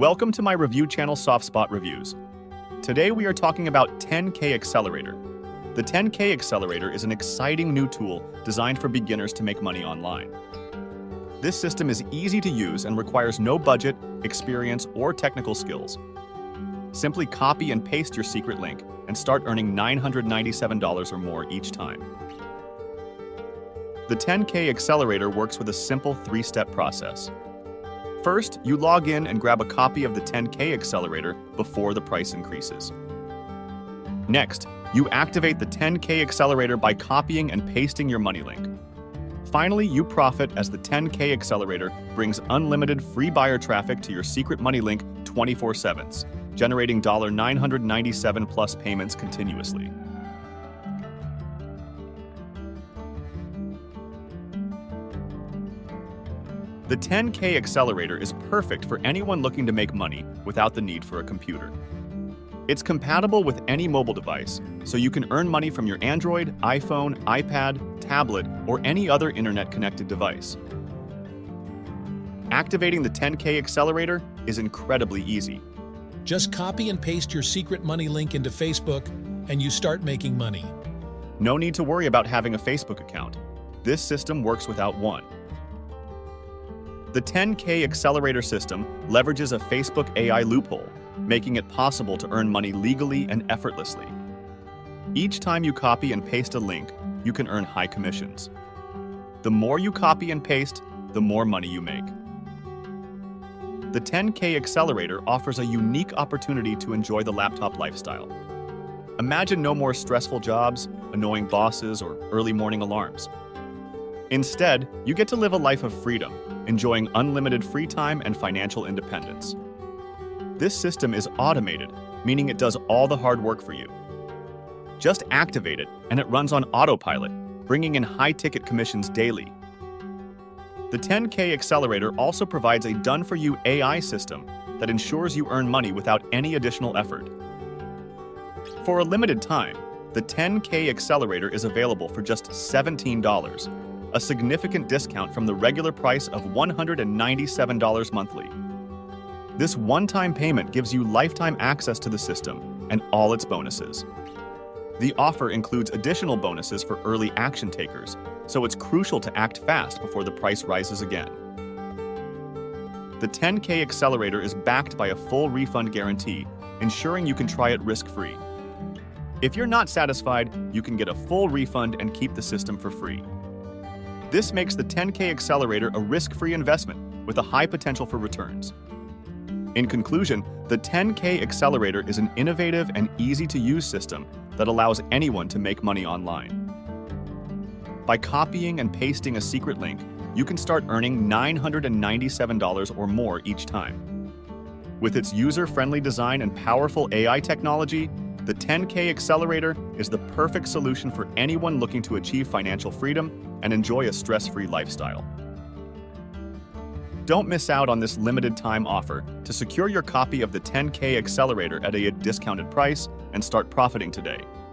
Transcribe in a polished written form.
Welcome to my review channel SoftSpot Reviews. Today we are talking about 10k Accelerator. The 10k Accelerator is an exciting new tool designed for beginners to make money online. This system is easy to use and requires no budget, experience, or technical skills. Simply copy and paste your secret link and start earning $997 or more each time. The 10k Accelerator works with a simple three-step process. First, you log in and grab a copy of the 10k Accelerator before the price increases. Next, you activate the 10k Accelerator by copying and pasting your money link. Finally, you profit as the 10k Accelerator brings unlimited free buyer traffic to your secret money link 24/7, generating $997 plus payments continuously. The 10k Accelerator is perfect for anyone looking to make money without the need for a computer. It's compatible with any mobile device, so you can earn money from your Android, iPhone, iPad, tablet, or any other internet-connected device. Activating the 10k Accelerator is incredibly easy. Just copy and paste your secret money link into Facebook, and you start making money. No need to worry about having a Facebook account. This system works without one. The 10k Accelerator system leverages a Facebook AI loophole, making it possible to earn money legally and effortlessly. Each time you copy and paste a link, you can earn high commissions. The more you copy and paste, the more money you make. The 10k Accelerator offers a unique opportunity to enjoy the laptop lifestyle. Imagine no more stressful jobs, annoying bosses, or early morning alarms. Instead, you get to live a life of freedom, enjoying unlimited free time and financial independence. This system is automated, meaning it does all the hard work for you. Just activate it, and it runs on autopilot, bringing in high-ticket commissions daily. The 10k Accelerator also provides a done-for-you AI system that ensures you earn money without any additional effort. For a limited time, the 10k Accelerator is available for just $17, a significant discount from the regular price of $197 monthly. This one-time payment gives you lifetime access to the system and all its bonuses. The offer includes additional bonuses for early action takers, so it's crucial to act fast before the price rises again. The 10k Accelerator is backed by a full refund guarantee, ensuring you can try it risk-free. If you're not satisfied, you can get a full refund and keep the system for free. This makes the 10k Accelerator a risk-free investment with a high potential for returns. In conclusion, the 10k Accelerator is an innovative and easy-to-use system that allows anyone to make money online. By copying and pasting a secret link, you can start earning $997 or more each time. With its user-friendly design and powerful AI technology, the 10k Accelerator is the perfect solution for anyone looking to achieve financial freedom and enjoy a stress-free lifestyle. Don't miss out on this limited-time offer to secure your copy of the 10k Accelerator at a discounted price and start profiting today.